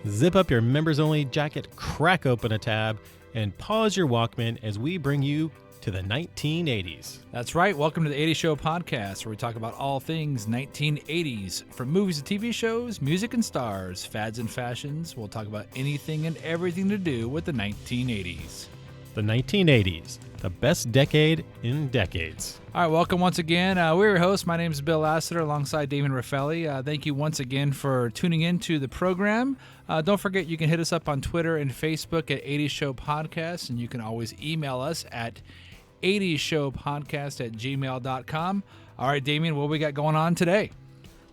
Zip up your members-only jacket, crack open a tab, and pause your Walkman as we bring you to the 1980s. That's right. Welcome to the 80s Show podcast, where we talk about all things 1980s. From movies to TV shows, music and stars, fads and fashions, we'll talk about anything and everything to do with the 1980s. The 1980s, the best decade in decades. All right, welcome once again. We're your hosts. My name is Bill Lassiter alongside Damon Raffelli. Thank you once again for tuning in to the program. Don't forget, you can hit us up on Twitter and Facebook at 80s Show Podcast, and you can always email us at 80showpodcast@gmail.com. All right, Damien, what we got going on today?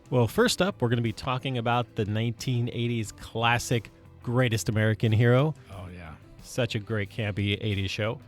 Well, first up, we're going to be talking about the 1980s classic Greatest American Hero. Oh, yeah. Such a great campy 80s show.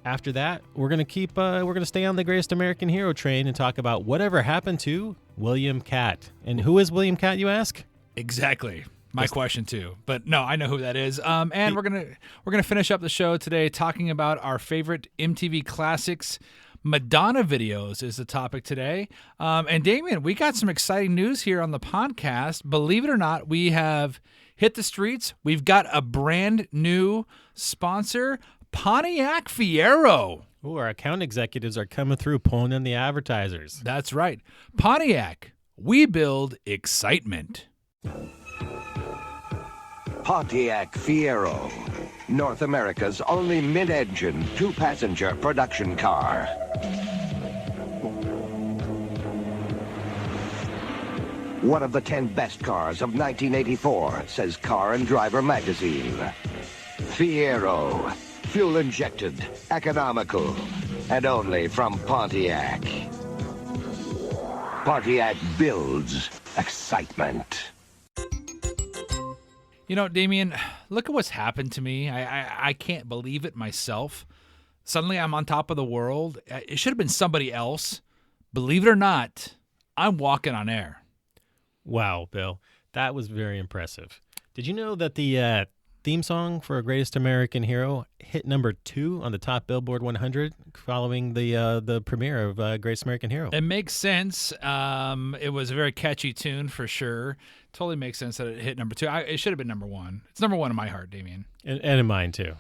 After that, we're going to stay on the Greatest American Hero train and talk about whatever happened to William Katt. And who is William Katt, you ask? Exactly. My question too, but no, I know who that is. And we're gonna finish up the show today talking about our favorite MTV classics. Madonna videos is the topic today. And Damien, we got some exciting news here on the podcast. Believe it or not, we have hit the streets. We've got a brand new sponsor, Pontiac Fiero. Ooh, our account executives are coming through, pulling in the advertisers. That's right. Pontiac, we build excitement. Pontiac Fiero, North America's only mid-engine, two-passenger production car. One of the 10 best cars of 1984, says Car and Driver magazine. Fiero, fuel-injected, economical, and only from Pontiac. Pontiac builds excitement. You know, Damien, look at what's happened to me. I can't believe it myself. Suddenly I'm on top of the world. It should have been somebody else. Believe it or not, I'm walking on air. Wow, Bill. That was very impressive. Did you know that the theme song for Greatest American Hero hit number 2 on the top Billboard 100 following the premiere of Greatest American Hero? It makes sense. It was a very catchy tune for sure. Totally makes sense that it hit number 2. It should have been number 1. It's number 1 in my heart, Damien. And in mine, too.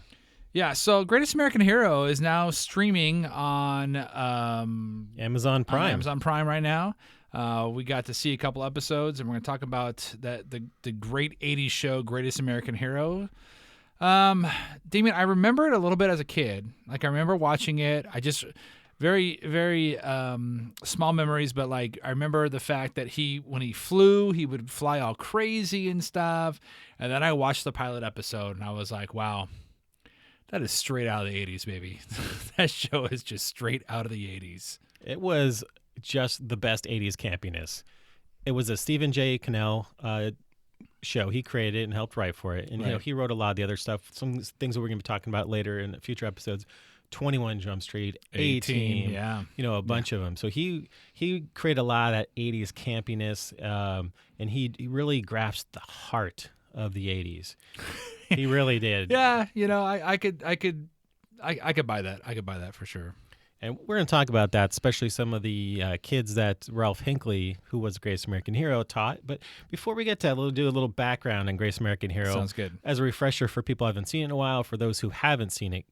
Yeah, so Greatest American Hero is now streaming on Amazon Prime. On Amazon Prime right now. We got to see a couple episodes, and we're going to talk about the great 80s show, Greatest American Hero. Damien, I remember it a little bit as a kid. Like, I remember watching it. I just very, very small memories, but like I remember the fact that when he flew, he would fly all crazy and stuff. And then I watched the pilot episode, and I was like, wow, that is straight out of the 80s, baby. That show is just straight out of the 80s. It was just the best 80s campiness. It was a Stephen J. Cannell show. He created it and helped write for it. And right. You know, he wrote a lot of the other stuff, some things that we're going to be talking about later in future episodes. 21 Jump Street, 18, yeah. You know, a bunch of them. So he created a lot of that 80s campiness, and he really grasped the heart of the 80s. He really did. Yeah, you know, I could buy that. I could buy that for sure. And we're going to talk about that, especially some of the kids that Ralph Hinckley, who was the Greatest American Hero, taught. But before we get to that, we'll do a little background on Greatest American Hero. Sounds good. As a refresher for people who haven't seen it in a while, for those who haven't seen it,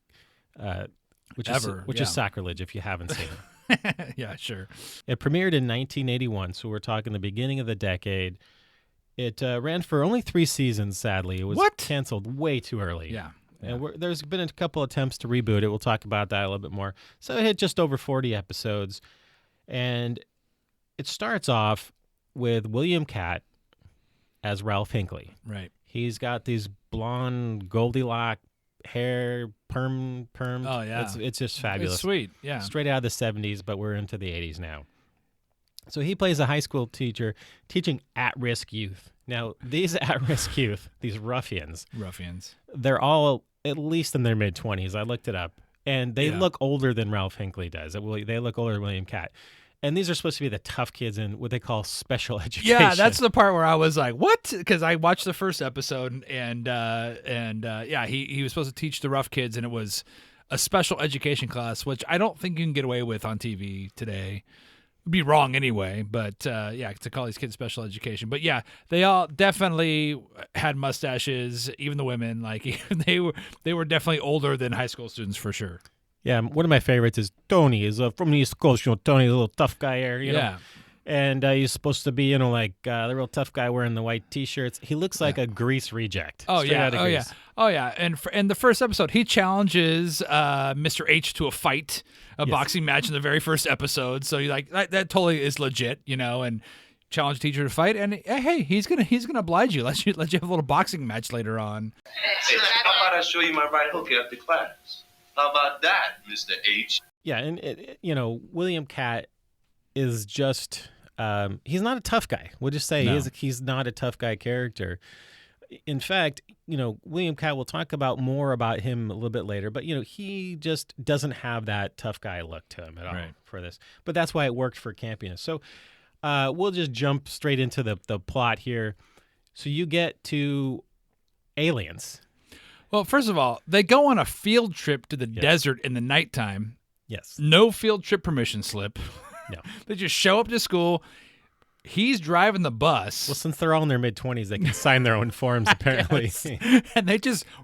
which is sacrilege if you haven't seen it. Yeah, sure. It premiered in 1981, so we're talking the beginning of the decade. It ran for only 3 seasons, sadly. It was canceled way too early. Yeah. And there's been a couple attempts to reboot it. We'll talk about that a little bit more. So it hit just over 40 episodes. And it starts off with William Katt as Ralph Hinckley. Right. He's got these blonde Goldilocks hair, perms. Oh, yeah. It's just fabulous. It's sweet, yeah. Straight out of the 70s, but we're into the 80s now. So he plays a high school teacher teaching at-risk youth. Now, these at-risk youth, these ruffians, they're all at least in their mid-20s. I looked it up. And they look older than Ralph Hinckley does. They look older than William Katt. And these are supposed to be the tough kids in what they call special education. Yeah, that's the part where I was like, what? Because I watched the first episode, and he was supposed to teach the rough kids, and it was a special education class, which I don't think you can get away with on TV today. Would be wrong anyway, but to call these kids special education. But yeah, they all definitely had mustaches. Even the women, like they were definitely older than high school students for sure. Yeah, one of my favorites is Tony. Is from the East Coast. Tony's a little tough guy here. You know? And he's supposed to be, like the real tough guy wearing the white T-shirts. He looks like a Grease reject. Oh yeah. And in the first episode, he challenges Mr. H to a fight, a boxing match in the very first episode. So you like that totally is legit, and challenge teacher to fight. And hey, he's gonna oblige you. Let you have a little boxing match later on. Hey, how about I show you my right hook after class? How about that, Mr. H? Yeah, and William Katt is just. He's not a tough guy. We'll just say he's not a tough guy character. In fact, William Katt, we'll talk more about him a little bit later, but, he just doesn't have that tough guy look to him at all for this. But that's why it worked for campiness. So we'll just jump straight into the plot here. So you get to aliens. Well, first of all, they go on a field trip to the desert in the nighttime. Yes. No field trip permission slip. No. They just show up to school. He's driving the bus. Well, since they're all in their mid-20s, they can sign their own forms, apparently. And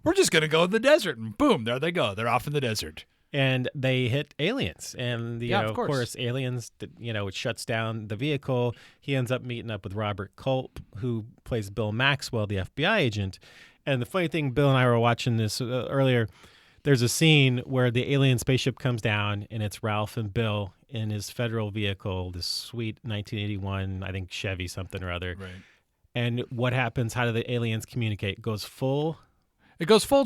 we're just going to go to the desert. And boom, there they go. They're off in the desert. And they hit aliens. And, of course, aliens, it shuts down the vehicle. He ends up meeting up with Robert Culp, who plays Bill Maxwell, the FBI agent. And the funny thing, Bill and I were watching this earlier. There's a scene where the alien spaceship comes down, and it's Ralph and Bill in his federal vehicle, this sweet 1981, I think Chevy something or other. Right. And what happens? How do the aliens communicate? It goes full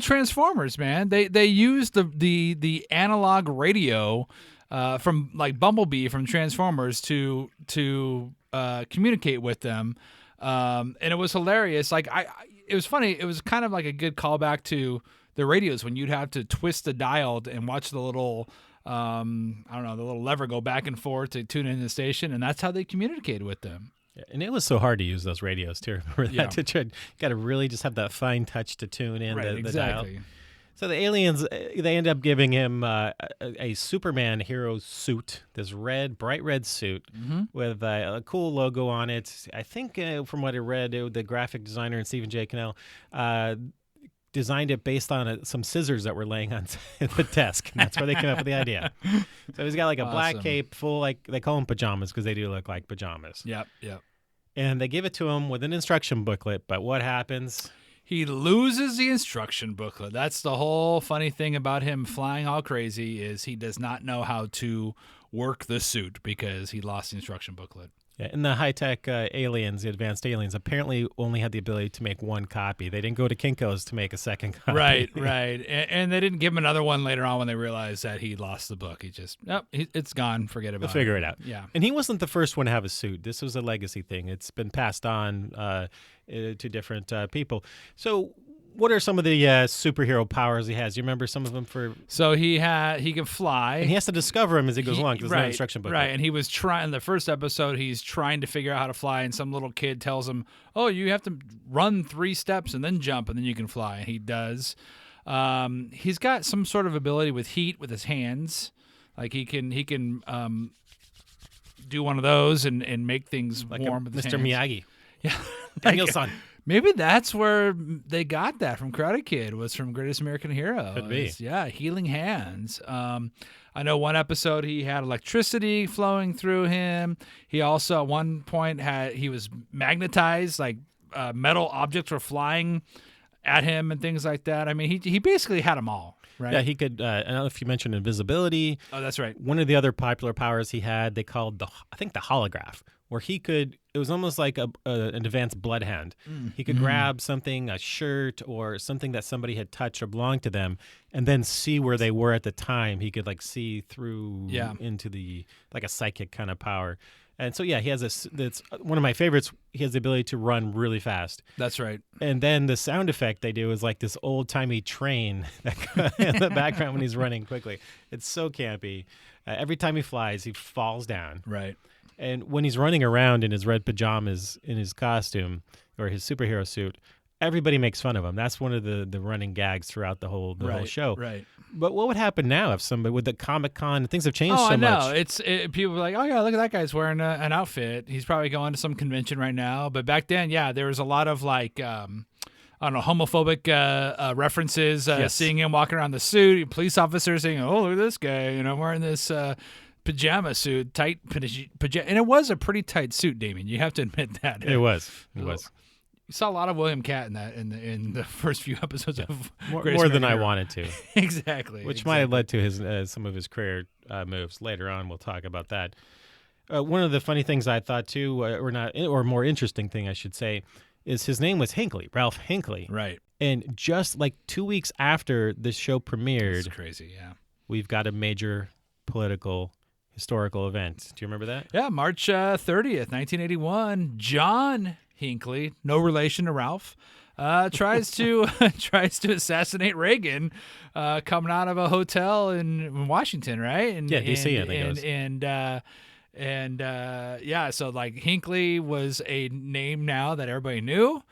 Transformers, man. They use the analog radio from like Bumblebee from Transformers to communicate with them, and it was hilarious. Like it was funny. It was kind of like a good callback to the radios when you'd have to twist the dial and watch the little the little lever go back and forth to tune in the station, and that's how they communicated with them. Yeah, and it was so hard to use those radios too. Remember that? You got to really just have that fine touch to tune in the dial. So the aliens, they end up giving him a Superman hero suit, this bright red suit with a cool logo on it. I think from what I read, the graphic designer and Stephen J. Cannell designed it based on some scissors that were laying on the desk. And that's where they came up with the idea. So he's got like a black cape, full, like they call them pajamas because they do look like pajamas. Yep. And they give it to him with an instruction booklet. But what happens? He loses the instruction booklet. That's the whole funny thing about him flying all crazy is he does not know how to work the suit because he lost the instruction booklet. Yeah, and the high-tech aliens, the advanced aliens, apparently only had the ability to make one copy. They didn't go to Kinko's to make a second copy. Right. And they didn't give him another one later on when they realized that he lost the book. He just, it's gone. Forget about it. They'll figure it out. Yeah. And he wasn't the first one to have a suit. This was a legacy thing. It's been passed on to different people. So what are some of the superhero powers he has? You remember some of them? So he can fly. And he has to discover them as he goes along because there's no instruction book. Right, and he was trying, in the first episode, he's trying to figure out how to fly, and some little kid tells him, oh, you have to run 3 steps and then jump, and then you can fly. And he does. He's got some sort of ability with heat with his hands. Like he can do one of those and make things like warm with his Mr. hands. Miyagi. Yeah. Daniel-san. Maybe that's where they got that from. Karate Kid was from Greatest American Hero. Could be. Yeah, healing hands. I know one episode he had electricity flowing through him. He also at one point he was magnetized, like metal objects were flying at him and things like that. I mean, he basically had them all. Right? Yeah, he could. I don't know if you mentioned invisibility. Oh, that's right. One of the other popular powers he had, they called the holograph, where he could. It was almost like an advanced bloodhound. He could grab something, a shirt or something that somebody had touched or belonged to them, and then see where they were at the time. He could see through into the like a psychic kind of power. And so, he has that's one of my favorites. He has the ability to run really fast. That's right. And then the sound effect they do is like this old-timey train that in the background when he's running quickly. It's so campy. Every time he flies, he falls down. Right. And when he's running around in his red pajamas, in his costume, or his superhero suit, everybody makes fun of him. That's one of the running gags throughout the whole show. Right. But what would happen now if somebody with the Comic-Con, things have changed so I know. much? People are like, oh yeah, look at that guy's wearing an outfit. He's probably going to some convention right now. But back then, yeah, there was a lot of like, I don't know, homophobic references. Seeing him walking around the suit, police officers saying, oh, look at this guy, wearing this pajama suit, tight pajama. And it was a pretty tight suit, Damien. You have to admit that. It was. You saw a lot of William Katt in that in the first few episodes of more than I wanted to. Exactly. Which might have led to his some of his career moves. Later on, we'll talk about that. One of the funny things I thought too, or more interesting thing I should say, is his name was Hinckley, Ralph Hinckley. Right. And just like 2 weeks after the show premiered, that's crazy. Yeah. We've got a major historical event. Do you remember that? Yeah, March 30th, 1981. John Hinckley, no relation to Ralph, tries to assassinate Reagan, coming out of a hotel in Washington, right? D.C. I think it was. So like Hinckley was a name now that everybody knew,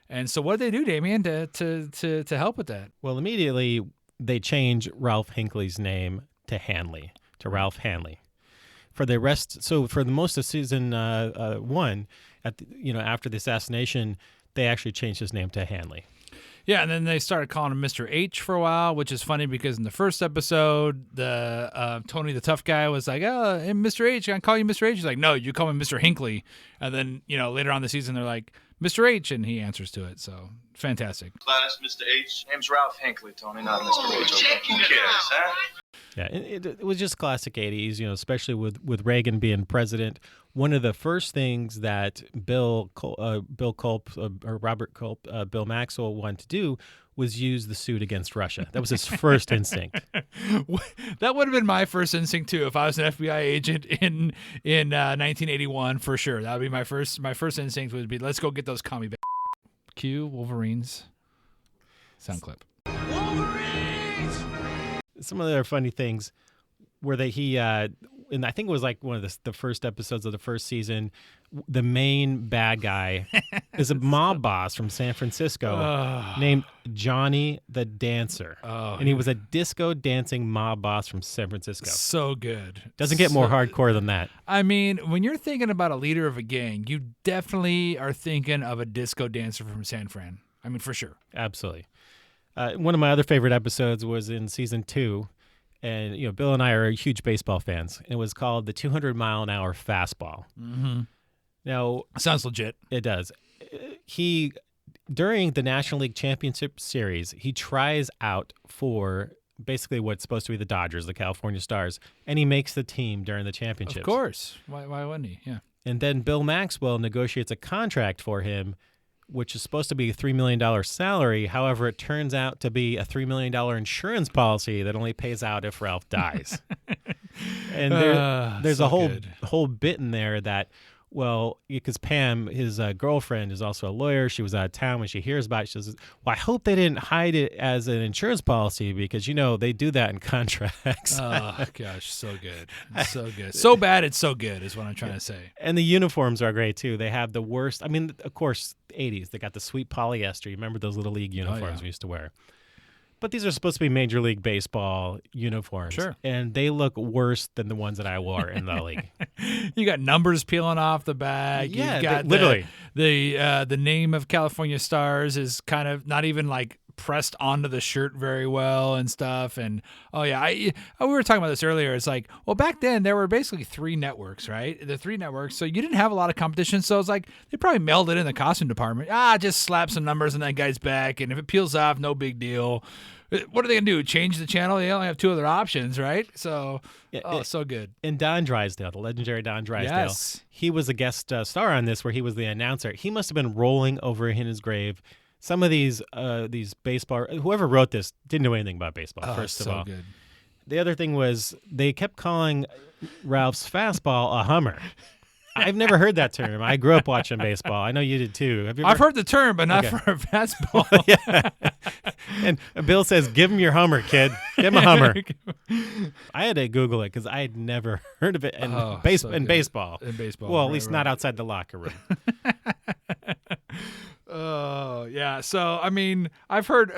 and so what did they do, Damien, to help with that? Well, immediately they changed Ralph Hinckley's name to Hanley, to Ralph Hanley. For the most of season 1. After the assassination, they actually changed his name to Hanley. Yeah, and then they started calling him Mr. H for a while, which is funny because in the first episode, the Tony the tough guy was like, "Oh, hey, Mr. H, can I call you Mr. H?" He's like, "No, you call me Mr. Hinckley." And then later on in the season, they're like, "Mr. H," and he answers to it. So fantastic. Class, Mr. H. Name's Ralph Hinckley, Tony, not Mr. H. Who cares, huh? Yeah, it was just classic 80s, especially with Reagan being president. One of the first things that Bill Maxwell wanted to do was use the suit against Russia. That was his first instinct. That would have been my first instinct too if I was an FBI agent in 1981 for sure. That would be my first instinct would be let's go get those commie bags. Cue Wolverines sound clip. Wolverines. Some of the other funny things were that and I think it was like one of the first episodes of the first season, the main bad guy is a mob boss from San Francisco named Johnny the Dancer. And he was a disco dancing mob boss from San Francisco. So good. Doesn't get more hardcore than that. I mean, when you're thinking about a leader of a gang, you definitely are thinking of a disco dancer from San Fran. I mean, for sure. Absolutely. One of my other favorite episodes was in season 2. And, Bill and I are huge baseball fans. It was called the 200-mile-an-hour fastball. Mm-hmm. Now, sounds legit. It does. During the National League Championship Series, he tries out for basically what's supposed to be the Dodgers, the California Stars, and he makes the team during the championships. Of course. Why wouldn't he? Yeah. And then Bill Maxwell negotiates a contract for him, which is supposed to be a $3 million salary. However, it turns out to be a $3 million insurance policy that only pays out if Ralph dies. And there's so a whole bit in there that, well, because Pam, his girlfriend, is also a lawyer. She was out of town when she hears about it. She says, well, I hope they didn't hide it as an insurance policy because, they do that in contracts. Oh, gosh, so good. So good. So bad it's so good is what I'm trying to say. And the uniforms are great, too. They have the worst. I mean, of course, 80s. They got the sweet polyester. You remember those Little League uniforms we used to wear? But these are supposed to be Major League Baseball uniforms. Sure. And they look worse than the ones that I wore in the league. You got numbers peeling off the back. Yeah, you've got literally. The name of California Stars is kind of not even like pressed onto the shirt very well and stuff. And we were talking about this earlier. It's like, well, back then there were basically 3 networks, right? The 3 networks. So you didn't have a lot of competition. So it's like they probably mailed it in the costume department. Just slap some numbers on that guy's back. And if it peels off, no big deal. What are they going to do? Change the channel? They only have 2 other options, right? So, so good. And Don Drysdale, the legendary Don Drysdale, he was a guest star on this where he was the announcer. He must have been rolling over in his grave. Some of these baseball, whoever wrote this didn't know anything about baseball, first of all. Good. The other thing was they kept calling Ralph's fastball a Hummer. I've never heard that term. I grew up watching baseball. I know you did too. I've heard the term, but not for a fastball. Yeah. And Bill says, "Give him your Hummer, kid. Give him a Hummer." I had to Google it because I had never heard of it in baseball. In baseball. In baseball. Well, at least not outside the locker room. Oh, Yeah. So, I mean, I've heard,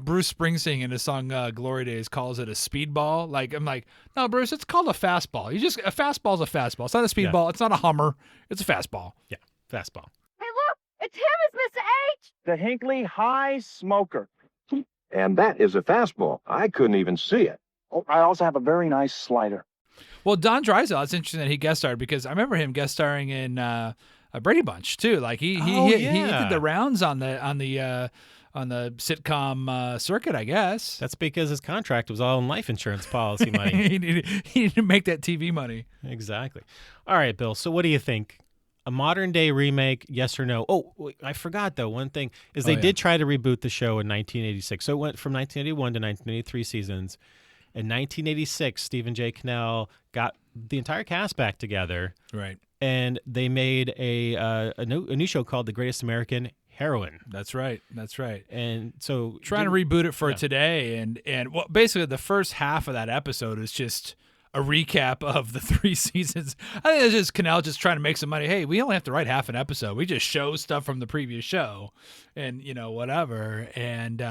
Bruce Springsteen in his song Glory Days calls it a speedball. Like, I'm like, no, Bruce, it's called a fastball. A fastball's a fastball. It's not a speedball. It's not a Hummer. It's a fastball. Yeah, fastball. Hey, look, it's him, it's Mr. H. The Hinckley High Smoker. And that is a fastball. I couldn't even see it. Oh, I also have a very nice slider. Well, Don Drysdale, it's interesting that he guest starred because I remember him guest starring in a Brady Bunch too. Like he did the rounds on the sitcom circuit, I guess. That's because his contract was all in life insurance policy money. he needed to make that TV money. Exactly. All right, Bill. So what do you think? A modern day remake, yes or no? Oh, wait, I forgot though. One thing is they did try to reboot the show in 1986. So it went from 1981 to 1983 seasons. In 1986, Stephen J. Cannell got the entire cast back together. Right. And they made a new show called The Greatest American Heroine. That's right. And so trying to reboot it for today, and well, basically the first half of that episode is just a recap of the 3 seasons. I think it's just Cannell just trying to make some money. Hey, we only have to write half an episode. We just show stuff from the previous show, and whatever. And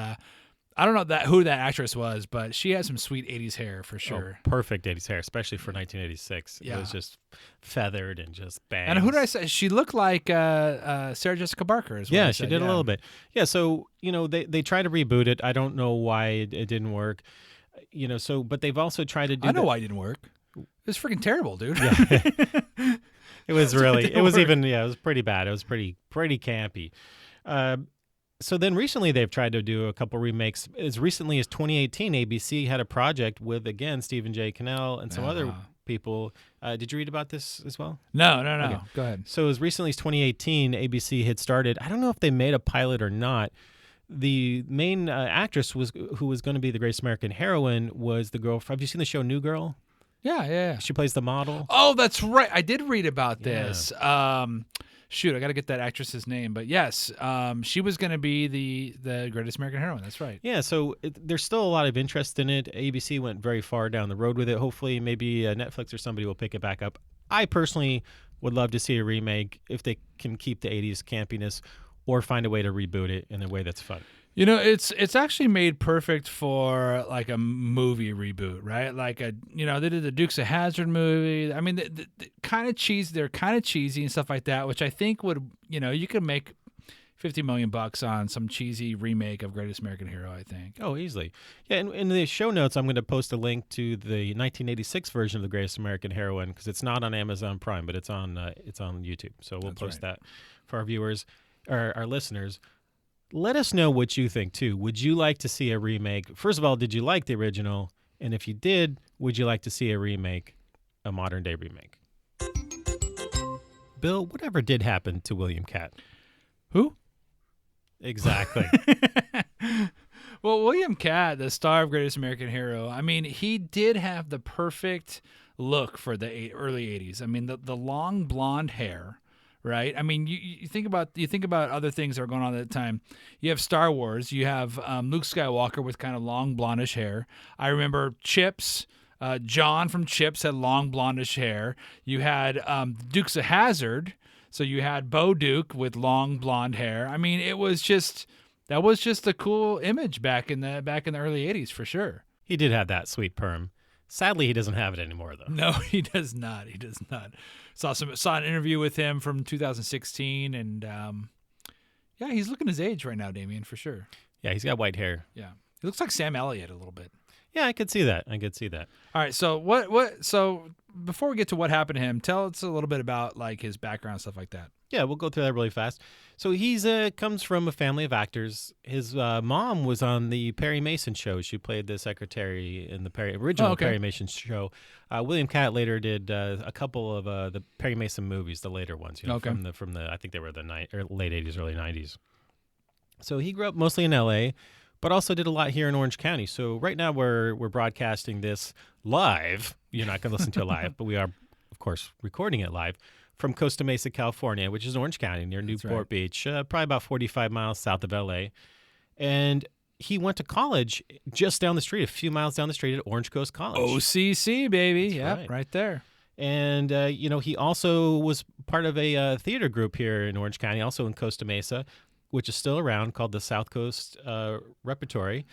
I don't know who that actress was, but she had some sweet 80s hair for sure. Oh, perfect 80s hair, especially for 1986. Yeah. It was just feathered and just bangs. And who did I say? She looked like Sarah Jessica Parker as well. Yeah, she did a little bit. Yeah, so, they tried to reboot it. I don't know why it didn't work. But they've also tried to do I know why it didn't work. It was freaking terrible, dude. Yeah. It was really, it was pretty bad. It was pretty campy. So then recently they've tried to do a couple remakes. As recently as 2018, ABC had a project with, again, Stephen J. Cannell and some other people. Did you read about this as well? No. Okay. Go ahead. So as recently as 2018, ABC had started, I don't know if they made a pilot or not. The main actress who was going to be the Greatest American Heroine was the girl. Have you seen the show New Girl? Yeah. She plays the model. Oh, that's right. I did read about this. Shoot, I got to get that actress's name. But yes, she was going to be the Greatest American Heroine. That's right. Yeah, so there's still a lot of interest in it. ABC went very far down the road with it. Hopefully, maybe Netflix or somebody will pick it back up. I personally would love to see a remake if they can keep the 80s campiness or find a way to reboot it in a way that's fun. It's actually made perfect for like a movie reboot, right? Like they did the Dukes of Hazzard movie. I mean, the kind of cheese, they're kind of cheesy and stuff like that, which I think would, you could make $50 million on some cheesy remake of Greatest American Hero, I think. Oh, easily. Yeah, and in the show notes, I'm going to post a link to the 1986 version of the Greatest American Heroine because it's not on Amazon Prime, but it's on YouTube. So we'll post that for our viewers, or our listeners. Let us know what you think, too. Would you like to see a remake? First of all, did you like the original? And if you did, would you like to see a remake, a modern-day remake? Bill, whatever did happen to William Katt? Who? Exactly. Well, William Katt, the star of Greatest American Hero, I mean, he did have the perfect look for the early 80s. I mean, the long blonde hair. Right. I mean, you think about other things that are going on at the time. You have Star Wars. You have Luke Skywalker with kind of long blondish hair. I remember Chips. John from Chips had long blondish hair. You had Dukes of Hazzard. So you had Bo Duke with long blonde hair. I mean, that was just a cool image back in the early 80s for sure. He did have that sweet perm. Sadly, he doesn't have it anymore, though. No, he does not. Saw an interview with him from 2016, and he's looking his age right now, Damien, for sure. Yeah, he's got white hair. Yeah, he looks like Sam Elliott a little bit. Yeah, I could see that. All right, so what? So before we get to what happened to him, tell us a little bit about like his background and stuff like that. Yeah, we'll go through that really fast. So he's comes from a family of actors. His mom was on the Perry Mason show. She played the secretary in the original Perry Mason show. William Katt later did a couple of the Perry Mason movies, the later ones. From the I think they were the late 80s, early 90s. So he grew up mostly in L.A., but also did a lot here in Orange County. So right now we're broadcasting this live. You're not going to listen to it live, but we are, of course, recording it live from Costa Mesa, California, which is Orange County near Newport Beach, probably about 45 miles south of L.A. And he went to college just down the street, a few miles down the street at Orange Coast College. OCC, baby. Yep, right there. And, he also was part of a theater group here in Orange County, also in Costa Mesa, which is still around, called the South Coast Repertory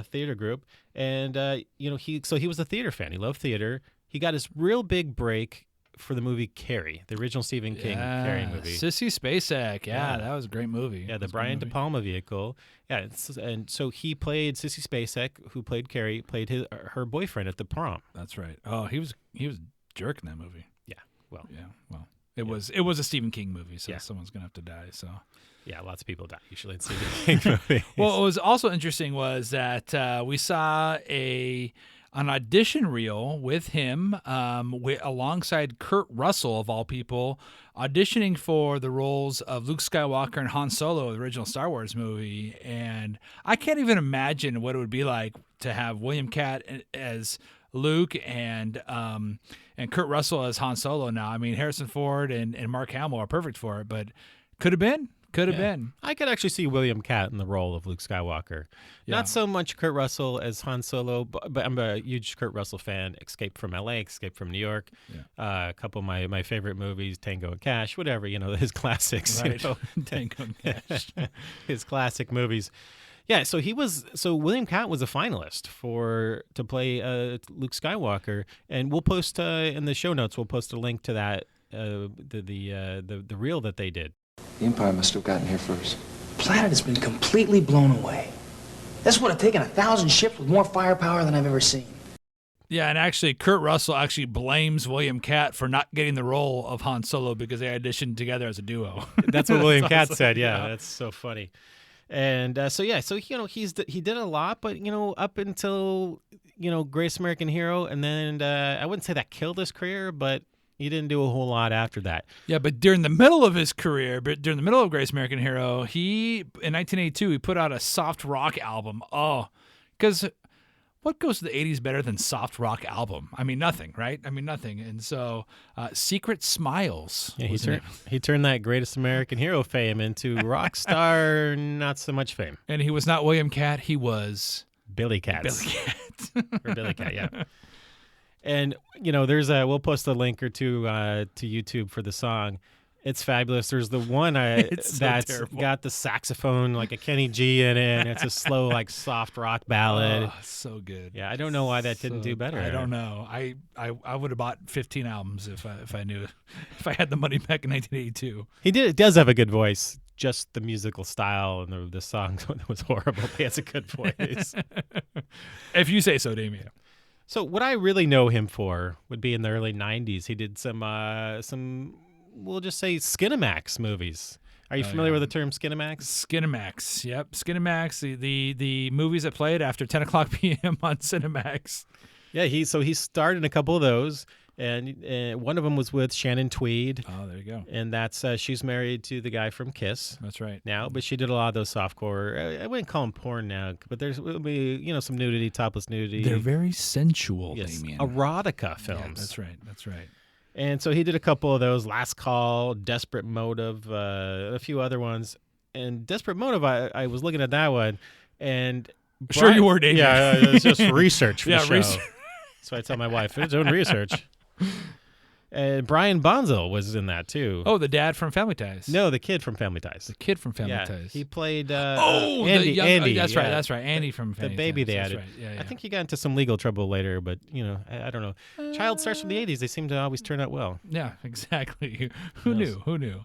Theater Group. And, he was a theater fan. He loved theater. He got his real big break for the movie Carrie, the original Stephen King Carrie movie. Sissy Spacek. Yeah, that was a great movie. Yeah, the Brian De Palma vehicle. Yeah, and so he played Sissy Spacek, who played Carrie, played her boyfriend at the prom. That's right. Oh, he was a jerk in that movie. Yeah, well. Yeah, well. It was a Stephen King movie, so someone's going to have to die, so. Yeah, lots of people die usually in Stephen King movies. Well, what was also interesting was that we saw an audition reel with him alongside Kurt Russell, of all people, auditioning for the roles of Luke Skywalker and Han Solo, the original Star Wars movie. And I can't even imagine what it would be like to have William Katt as Luke and Kurt Russell as Han Solo now. I mean, Harrison Ford and Mark Hamill are perfect for it, but could have been. Could have been. I could actually see William Katt in the role of Luke Skywalker. Yeah. Not so much Kurt Russell as Han Solo, but I'm a huge Kurt Russell fan. Escape from L.A., Escape from New York. Yeah. A couple of my favorite movies, Tango and Cash, whatever, his classics. Right. Tango and Cash. His classic movies. Yeah, so William Katt was a finalist to play Luke Skywalker, and we'll post in the show notes. We'll post a link to that the reel that they did. The Empire must have gotten here first. The planet has been completely blown away. This would have taken 1,000 ships with more firepower than I've ever seen. Yeah, and actually, Kurt Russell actually blames William Katt for not getting the role of Han Solo because they auditioned together as a duo. That's what William Katt said. Yeah, that's so funny. And he did a lot, but up until Greatest American Hero, and then I wouldn't say that killed his career, but he didn't do a whole lot after that. Yeah, but during the middle of his career, during the middle of Greatest American Hero, in 1982 he put out a soft rock album. Oh, because what goes to the 80s better than soft rock album? I mean, nothing, right? I mean, nothing. And so Secret Smiles. Yeah, he turned that Greatest American Hero fame into rock star, not so much fame. And he was not William Katt. He was Billy Katt. Or Billy Katt, yeah. And, we'll post a link or two to YouTube for the song. It's fabulous. There's the one that's got the saxophone, like a Kenny G in it, and it's a slow, like, soft rock ballad. Oh, so good. Yeah, I don't know why that didn't do better. I don't know. I would have bought 15 albums if I knew, if I had the money back in 1982. It does have a good voice. Just the musical style and the song was horrible. But he has a good voice. If you say so, Damien. So what I really know him for would be in the early 90s. He did some we'll just say Skinamax movies. Are you familiar with the term Skinamax? Skinamax, yep. Skinamax, the movies that played after 10 o'clock p.m. on Cinemax. Yeah, he starred in a couple of those, and one of them was with Shannon Tweed. Oh, there you go. And that's she's married to the guy from Kiss. That's right. Now, but she did a lot of those softcore. I wouldn't call them porn now, but will be some nudity, topless nudity. They're very sensual, yes, Damien. Erotica films. Yeah, that's right. That's right. And so he did a couple of those, Last Call, Desperate Motive, a few other ones. And Desperate Motive, I was looking at that one, and sure you were, David. Yeah, it was just research for the show. Research. So I tell my wife, doing research. And Brian Bonzo was in that too. Oh, the dad from Family Ties. No, the kid from Family Ties. The kid from Family Ties. He played Andy. Andy. That's right. That's right. Andy from Family Ties. The baby they that's added. Right. Yeah. I think he got into some legal trouble later, but I don't know. Child stars from the 80s, they seem to always turn out well. Yeah, exactly. Who knew? Who knew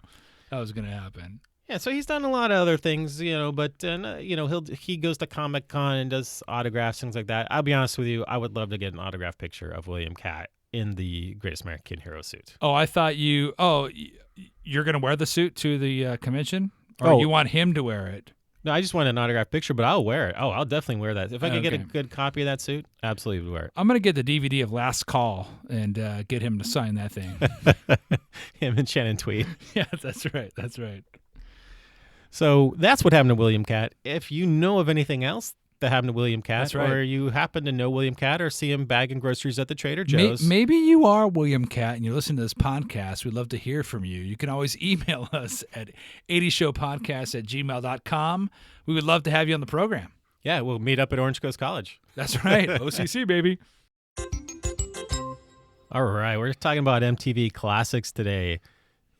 that was going to happen? Yeah, so he's done a lot of other things, but he goes to Comic-Con and does autographs, things like that. I'll be honest with you, I would love to get an autograph picture of William Katt in the Greatest American Hero suit. Oh, I thought you're going to wear the suit to the convention? Or you want him to wear it? No, I just want an autograph picture, but I'll wear it. Oh, I'll definitely wear that. If I could get a good copy of that suit, absolutely wear it. I'm going to get the DVD of Last Call and get him to sign that thing. Him and Shannon Tweed. Yeah, that's right. That's right. So that's what happened to William Katt. If you know of anything else that happened to William Katt, that's right, or you happen to know William Katt or see him bagging groceries at the Trader Joe's. Maybe you are William Katt and you're listening to this podcast. We'd love to hear from you. You can always email us at 80showpodcast@gmail.com. We would love to have you on the program. Yeah, we'll meet up at Orange Coast College. That's right. OCC, baby. All right, we're talking about MTV classics today.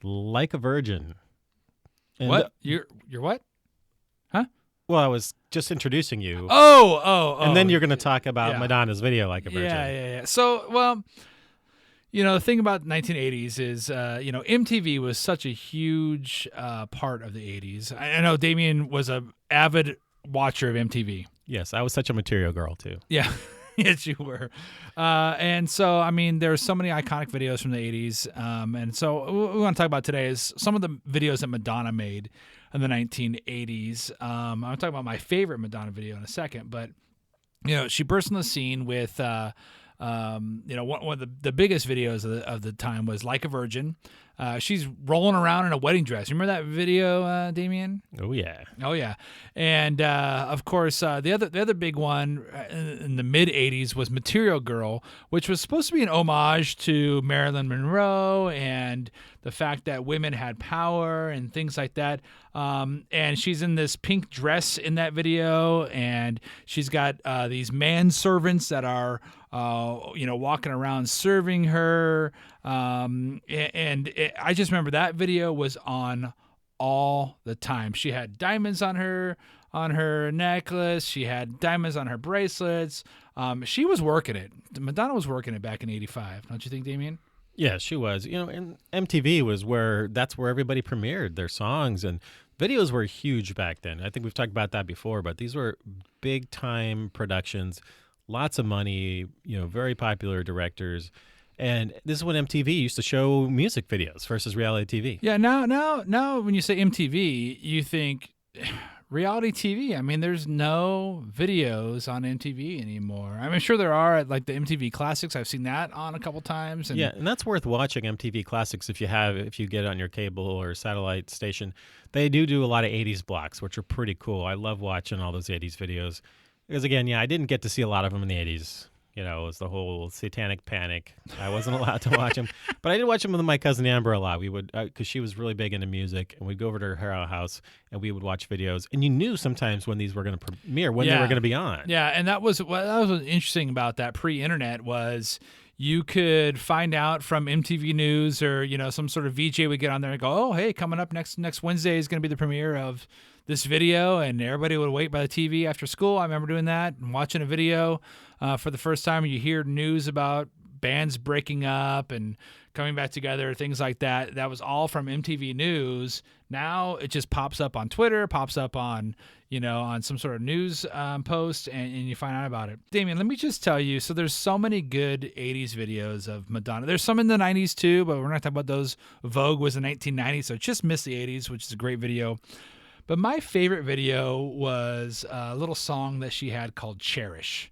Like a Virgin. And what? You're what? Well, I was just introducing you. Oh. And then you're going to talk about Madonna's Video Like a Virgin. Yeah. So, well, the thing about 1980s is, MTV was such a huge part of the 80s. I know Damien was an avid watcher of MTV. Yes, I was such a material girl, too. Yeah. Yes, you were. And so, I mean, there's so many iconic videos from the 80s. And so what we want to talk about today is some of the videos that Madonna made in the 1980s. I'm talking about my favorite Madonna video in a second. But, she burst on the scene with, one of the biggest videos of the time was Like a Virgin. She's rolling around in a wedding dress. Remember that video, Damien? Oh yeah. And of course, the other big one in the mid '80s was Material Girl, which was supposed to be an homage to Marilyn Monroe and the fact that women had power and things like that. And she's in this pink dress in that video, and she's got these manservants that are walking around serving her. I just remember that video was on all the time. She had diamonds on her necklace. She had diamonds on her bracelets. She was working it. Madonna was working it back in '85. Don't you think, Damien? Yeah, she was. And MTV that's where everybody premiered their songs, and videos were huge back then. I think we've talked about that before, but these were big time productions, lots of money, very popular directors. And this is when MTV used to show music videos versus reality TV. Yeah, now when you say MTV, you think reality TV. I mean, there's no videos on MTV anymore. I mean, sure there are, like the MTV Classics. I've seen that on a couple times. And and that's worth watching, MTV Classics, if you get it on your cable or satellite station. They do a lot of 80s blocks, which are pretty cool. I love watching all those 80s videos. Because again, I didn't get to see a lot of them in the 80s. It was the whole satanic panic. I wasn't allowed to watch them. But I did watch them with my cousin Amber a lot. We would, because she was really big into music, and we'd go over to her house, and we would watch videos. And you knew sometimes when these were going to premiere, when they were going to be on. Yeah, and that was what's interesting about that pre-internet was you could find out from MTV News or, some sort of VJ would get on there and go, oh, hey, coming up next Wednesday is going to be the premiere of this video, and everybody would wait by the TV after school. I remember doing that and watching a video for the first time. You hear news about bands breaking up and coming back together, things like that. That was all from MTV News. Now it just pops up on Twitter, pops up on, on some sort of news post, and you find out about it. Damien, let me just tell you, so there's so many good 80s videos of Madonna. There's some in the 90s too, but we're not talking about those. Vogue was in 1990, so just missed the 80s, which is a great video. But my favorite video was a little song that she had called Cherish.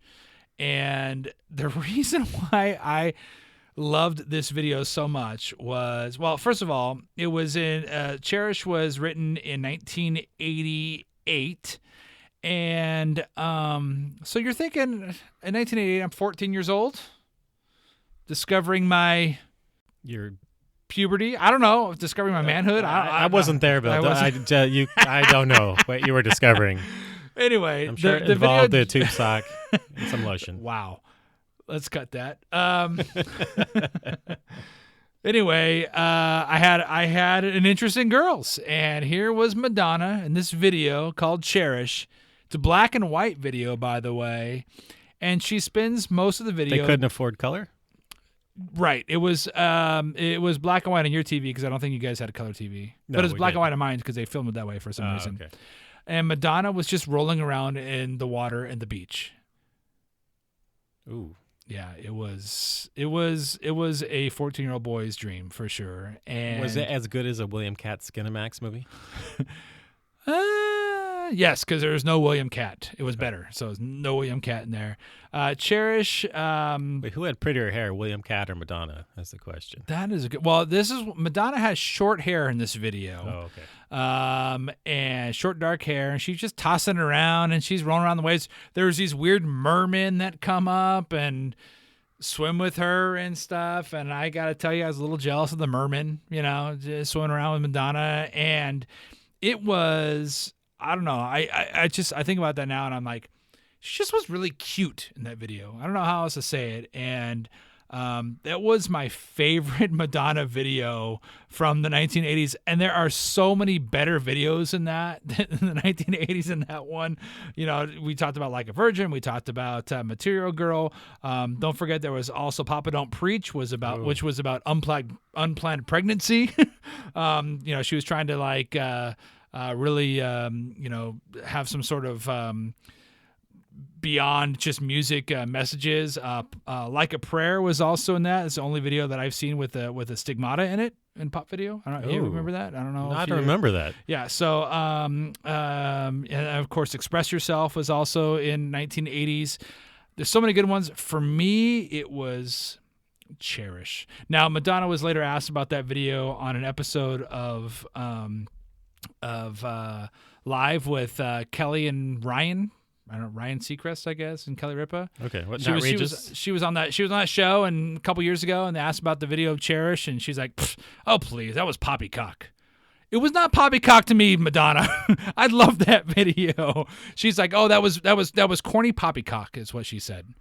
And the reason why I loved this video so much was, well, first of all, it was Cherish was written in 1988. And so you're thinking, in 1988, I'm 14 years old, discovering your puberty. I don't know, discovering my manhood. I wasn't there, Bill. I don't know what you were discovering. Anyway, I'm sure it involved a tube sock and some lotion. Wow. Let's cut that. Anyway, I had an interest in girls, and here was Madonna in this video called Cherish. It's a black and white video, by the way, and she spends most of the video. They couldn't afford color? Right. It was black and white on your TV because I don't think you guys had a color TV. No, but it's black and white on mine because they filmed it that way for some reason. Okay. And Madonna was just rolling around in the water and the beach. Ooh. Yeah, it was a 14-year-old boy's dream for sure. And was it as good as a William Katt Skinamax movie? Yes, because there was no William Katt. It was better, so there's no William Katt in there. Cherish. Wait, who had prettier hair, William Katt or Madonna? That's the question. That is a good. Well, Madonna has short hair in this video. Oh, okay. And short dark hair, and she's just tossing it around, and she's rolling around the waves. There's these weird mermen that come up and swim with her and stuff. And I gotta tell you, I was a little jealous of the mermen, just swimming around with Madonna, and it was. I don't know. I think about that now, and I'm like, she just was really cute in that video. I don't know how else to say it. And That was my favorite Madonna video from the 1980s, and there are so many better videos in that in the 1980s in that one. You know, we talked about Like a Virgin, we talked about Material Girl. Don't forget there was also Papa Don't Preach, which was about unplanned pregnancy. You know, she was trying to like really you know, have some sort of beyond just music messages. Like a Prayer was also in that. It's the only video that I've seen with a stigmata in it in pop video. I don't know. You remember that? I don't know. I don't remember that. Yeah. So, and of course, Express Yourself was also in 1980s. There's so many good ones. For me, it was Cherish. Now, Madonna was later asked about that video on an episode of Live with Kelly and Ryan. I don't know, Ryan Seacrest, I guess, and Kelly Ripa. Okay, what she was on that show and a couple years ago, and they asked about the video of Cherish, and she's like, "Oh please, that was poppycock." It was not poppycock to me, Madonna. I love that video. She's like, "Oh, that was corny poppycock," is what she said.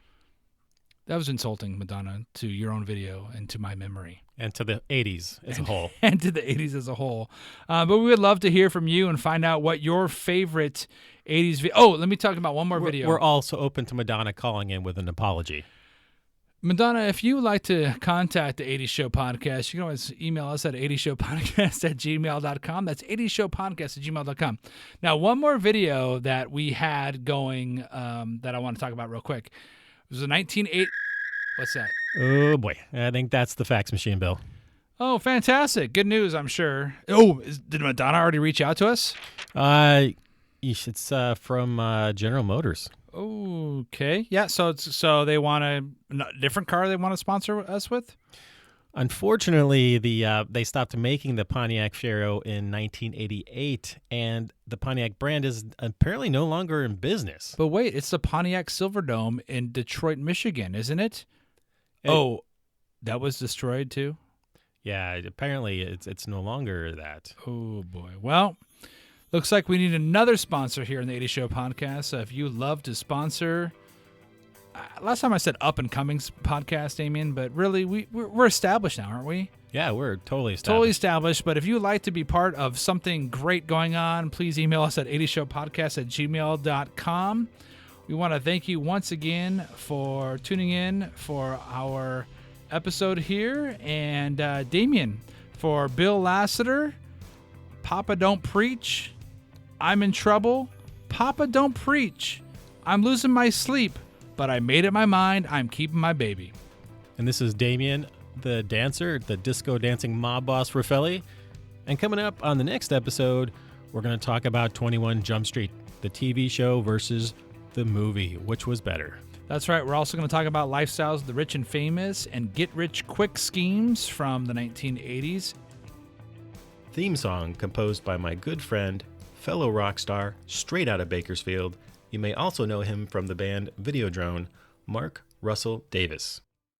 That was insulting, Madonna, to your own video and to my memory. And to the 80s as a whole. And to the 80s as a whole. But we would love to hear from you and find out what your favorite 80s video. Oh, let me talk about one more video. We're also open to Madonna calling in with an apology. Madonna, if you would like to contact the 80s Show Podcast, you can always email us at 80showpodcast@gmail.com. That's 80showpodcast@gmail.com. Now, one more video that we had going that I want to talk about real quick. It was a 1980. What's that? Oh, boy. I think that's the fax machine, Bill. Oh, fantastic. Good news, I'm sure. Oh, did Madonna already reach out to us? It's from General Motors. Okay. Yeah, so they want a different car they want to sponsor us with? Unfortunately, they stopped making the Pontiac Fiero in 1988, and the Pontiac brand is apparently no longer in business. But wait, it's the Pontiac Silverdome in Detroit, Michigan, isn't it? That was destroyed too? Yeah, apparently it's no longer that. Oh, boy. Well, looks like we need another sponsor here in the 80 Show Podcast. So if you love to sponsor... last time I said up-and-coming podcast, Damien, but really, we're established now, aren't we? Yeah, we're totally established. Totally established, but if you'd like to be part of something great going on, please email us at 80showpodcast@gmail.com. We want to thank you once again for tuning in for our episode here, and Damien, for Bill Lassiter, Papa Don't Preach, I'm in Trouble, Papa Don't Preach, I'm Losing My Sleep, but I made up my mind, I'm keeping my baby. And this is Damien, the dancer, the disco dancing mob boss Raffelli. And coming up on the next episode, we're going to talk about 21 Jump Street, the TV show versus the movie. Which was better? That's right. We're also going to talk about lifestyles of the rich and famous and get-rich-quick schemes from the 1980s. Theme song composed by my good friend, fellow rock star, straight out of Bakersfield. You may also know him from the band Videodrone, Mark Russell Davis.